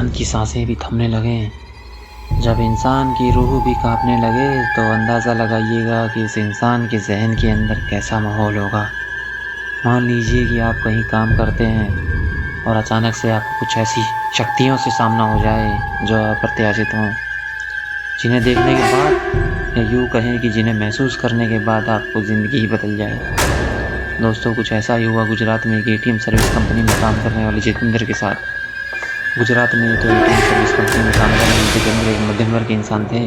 इंसान की सांसें भी थमने लगें, जब इंसान की रूह भी कांपने लगे, तो अंदाज़ा लगाइएगा कि उस इंसान के ज़हन के अंदर कैसा माहौल होगा। मान लीजिए कि आप कहीं काम करते हैं और अचानक से आपको कुछ ऐसी शक्तियों से सामना हो जाए जो अप्रत्याशित हों, जिन्हें देखने के बाद, या यूँ कहें कि जिन्हें महसूस करने के बाद आपको ज़िंदगी ही बदल जाए। दोस्तों, कुछ ऐसा ही हुआ गुजरात में एक एटीएम सर्विस कंपनी में काम करने वाले जितेंद्र के साथ। गुजरात में तो एटीएम सर्विस कंपनी में काम करने वाले जितेंद्र एक मध्यम वर्ग के इंसान थे।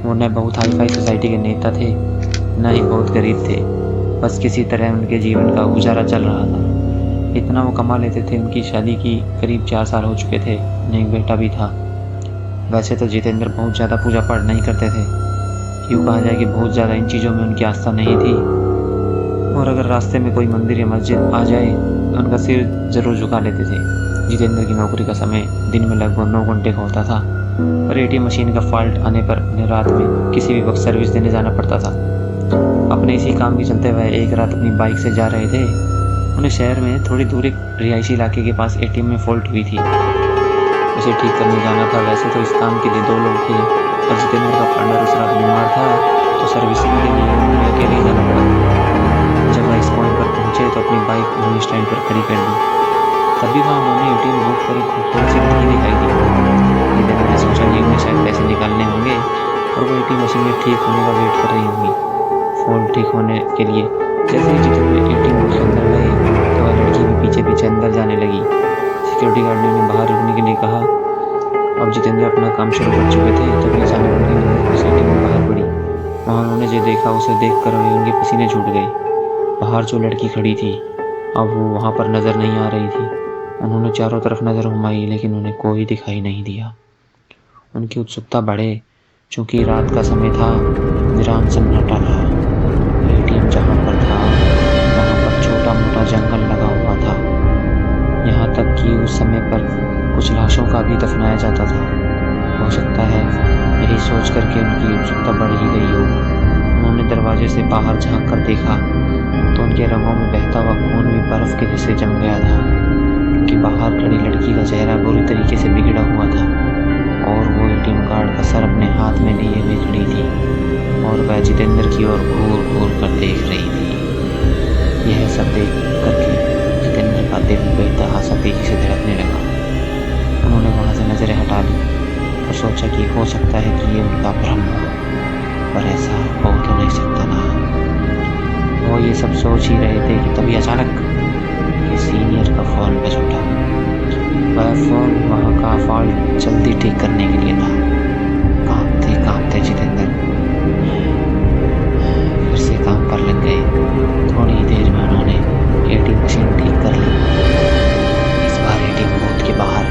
वो न बहुत हाई फाई सोसाइटी के नेता थे, न ही बहुत गरीब थे। बस किसी तरह उनके जीवन का गुजारा चल रहा था। इतना वो कमा लेते थे, उनकी शादी की करीब 4 साल हो चुके थे, उन्हें एक बेटा भी था। वैसे तो जितेंद्र बहुत ज़्यादा पूजा पाठ नहीं करते थे, यूँ कहा जाए कि बहुत ज़्यादा इन चीज़ों में उनकी आस्था नहीं थी, और अगर रास्ते में कोई मंदिर या मस्जिद आ जाए तो उनका सिर ज़रूर झुका लेते थे। जितेंद्र की नौकरी का समय दिन में लगभग 9 घंटे का होता था, पर एटीएम मशीन का फॉल्ट आने पर उन्हें रात में किसी भी वक्त सर्विस देने जाना पड़ता था। अपने इसी काम के चलते वह एक रात अपनी बाइक से जा रहे थे। उन्हें शहर में थोड़ी दूर एक रिहायशी इलाके के पास एटीएम में फॉल्ट हुई थी, उसे ठीक करने जाना था। वैसे तो इस काम के लिए 2 लोग थे, पर जितेंद्र का पार्टनर उस रात बीमार था, तो सर्विसिंग के लिए उन्हें अकेले ही जाना पड़ा। जब वह इस पॉइंट पर पहुंचे तो अपनी बाइक उन्होंने स्टैंड पर खड़ी कर दी। तभी वहाँ उन्होंने एटीएम बूथ पर एक खूबसूरत सी लड़की दिखाई दी। जितेंद्र ने सोचा कि उन्हें शायद पैसे निकालने होंगे और वो एटीएम मशीन में ठीक होने का वेट कर रही होंगी, फॉल्ट ठीक होने के लिए। जैसे ही जितेंद्र एटीएम बूथ के अंदर गए तो वह लड़की भी पीछे पीछे अंदर जाने लगी। सिक्योरिटी गार्ड ने उन्हें बाहर रुकने के लिए कहा। अब जितेंद्र अपना काम शुरू कर चुके थे, तभी अचानक उनकी नजर उस एटीएम में बाहर पड़ी। वहाँ उन्होंने जो देखा उसे देख कर उनके पसीने छूट गए। बाहर जो लड़की खड़ी थी, अब वो वहाँ पर नजर नहीं आ रही थी। उन्होंने चारों तरफ नजर घुमाई, लेकिन उन्हें कोई दिखाई नहीं दिया। उनकी उत्सुकता बढ़े, चूंकि रात का समय था, वीरान सन्नाटा था। एटीएम जहाँ पर था वहाँ पर छोटा मोटा जंगल लगा हुआ था। यहाँ तक कि उस समय पर कुछ लाशों का भी दफनाया जाता था। हो सकता है यही सोच करके उनकी उत्सुकता बढ़ ही गई हो। उन्होंने दरवाजे से बाहर झांक कर देखा तो उनके रंगों में बहता हुआ खून भी बर्फ के जैसे जम गया था, क्योंकि बाहर खड़ी लड़की का चेहरा बुरी तरीके से बिगड़ा हुआ था और वो एटीएम कार्ड का सर अपने हाथ में लिए हुए खड़ी थी और वह जितेंद्र की ओर घूर घूर कर देख रही थी। यह सब देख करके जितेंद्र का दिल बेतहाशा तेजी से धड़कने लगा। उन्होंने वहाँ से नजरें हटा ली और सोचा कि हो सकता है कि ये उनका भ्रम हो, पर ऐसा हो तो नहीं सकता ना। वो ये सब सोच ही रहे थे कि तभी अचानक ये सीनियर का फ़ोन बज उठा। वह फ़ोन वहाँ का फॉल्ट जल्दी ठीक करने के लिए था। कांपते कांपते जितेंद्र फिर से काम पर लग गए। थोड़ी देर में उन्होंने एटीएम मशीन ठीक कर ली। इस बार एटीएम बूथ के बाहर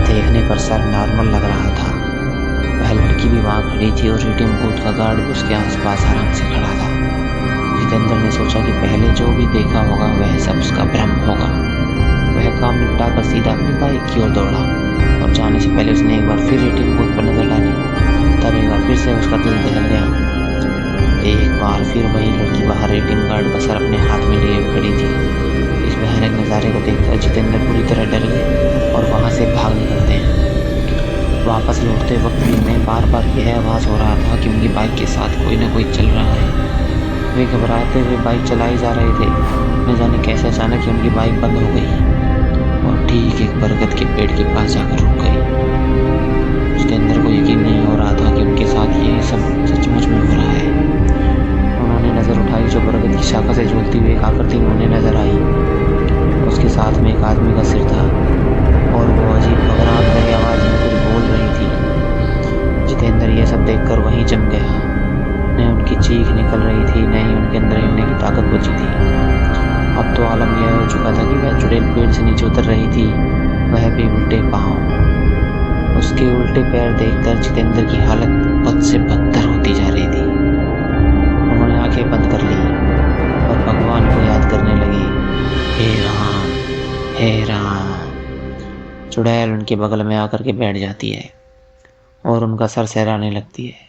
देखने पर सर नॉर्मल लग रहा था। वह लड़की भी वहाँ खड़ी थी और एटीएम बूथ का गार्ड भी उसके आसपास आराम से खड़ा था। जितेंद्र ने सोचा कि पहले जो भी देखा होगा वह सब उसका भ्रम होगा। वह काम निपटा कर सीधा अपनी बाइक की ओर दौड़ा और जाने से पहले उसने एक बार फिर एटीएम बूथ पर नजर डाली। तब एक बार फिर से उसका दिल दहल गया। एक बार फिर वही लड़की बाहर एटीएम कार्ड का सर अपने हाथ में लिए खड़ी थी। इस भयानक नज़ारे को देखकर जितेंद्र पूरी तरह डर गए और वहाँ से भाग निकलते हैं। वापस लौटते वक्त भी उन्हें बार बार यह आवाज़ हो रहा था कि उनकी बाइक के साथ कोई ना कोई चल रहा है। वे घबराते हुए बाइक चलाई जा रहे थे। न जाने कैसे अचानक ही उनकी बाइक बंद हो गई और ठीक एक बरगद के पेड़ के पास जाकर रुक गई। जितेंद्र को यकीन नहीं हो रहा था कि उनके साथ ये सब सचमुच में हो रहा है। उन्होंने नज़र उठाई, जो बरगद की शाखा से झूलती हुई एक आकृति उन्हें नजर आई। उसके साथ में एक आदमी का सिर था और वो अजीब घबराहट भरी आवाज़ में कुछ बोल रही थी। जितेंद्र ये सब देखकर वहीं जम गया। न उनकी चीख निकल रही थी, न ही उनके अंदर हिलने की ताकत बची थी। अब तो आलम यह हो चुका था कि वह चुड़ैल पेड़ से नीचे उतर रही थी, वह भी उल्टे पांव। उसके उल्टे पैर देखकर जितेंद्र की हालत बद से बदतर होती जा रही थी। उन्होंने आंखें बंद कर ली और भगवान को याद करने लगे, हे राम, हे राम। चुड़ैल उनके बगल में आकर के बैठ जाती है और उनका सर सहराने लगती है।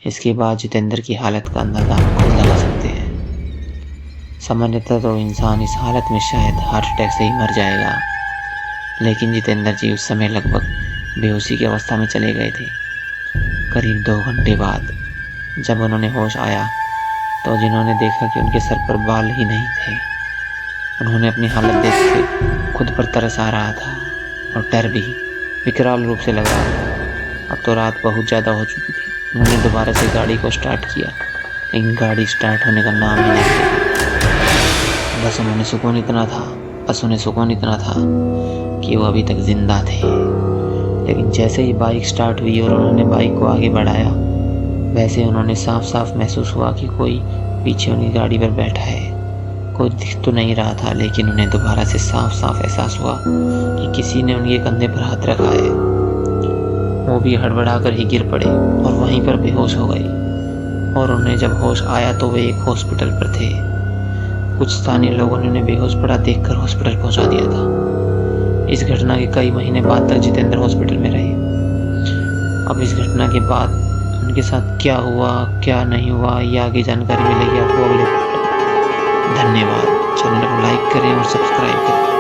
इसके बाद जितेंद्र की हालत का अंदाजा हम खुद लगा सकते हैं। सामान्यतः तो इंसान इस हालत में शायद हार्ट अटैक से ही मर जाएगा, लेकिन जितेंद्र जी उस समय लगभग बेहोशी की अवस्था में चले गए थे। करीब 2 घंटे बाद जब उन्होंने होश आया तो जिन्होंने देखा कि उनके सर पर बाल ही नहीं थे। उन्होंने अपनी हालत देख के खुद पर तरस आ रहा था और डर भी विकराल रूप से लग रहा था। अब तो रात बहुत ज़्यादा हो चुकी थी। उन्होंने दोबारा से गाड़ी को स्टार्ट किया, लेकिन गाड़ी स्टार्ट होने का नाम ही नहीं लिया। बस उन्हें सुकून इतना था कि वो अभी तक जिंदा थे। लेकिन जैसे ही बाइक स्टार्ट हुई और उन्होंने बाइक को आगे बढ़ाया, वैसे उन्होंने साफ साफ महसूस हुआ कि कोई पीछे उनकी गाड़ी पर बैठा है। कोई दिख तो नहीं रहा था, लेकिन उन्हें दोबारा से साफ साफ एहसास हुआ कि किसी ने उनके कंधे पर हाथ रखा है। वो भी हड़बड़ाकर ही गिर पड़े और वहीं पर बेहोश हो गए। और उन्हें जब होश आया तो वे एक हॉस्पिटल पर थे। कुछ स्थानीय लोगों ने उन्हें बेहोश पड़ा देखकर हॉस्पिटल पहुंचा दिया था। इस घटना के कई महीने बाद तक जितेंद्र हॉस्पिटल में रहे। अब इस घटना के बाद उनके साथ क्या हुआ क्या नहीं हुआ, ये आगे जानकारी मिलेगी आपको अगले। धन्यवाद। चैनल को लाइक करें और सब्सक्राइब करें।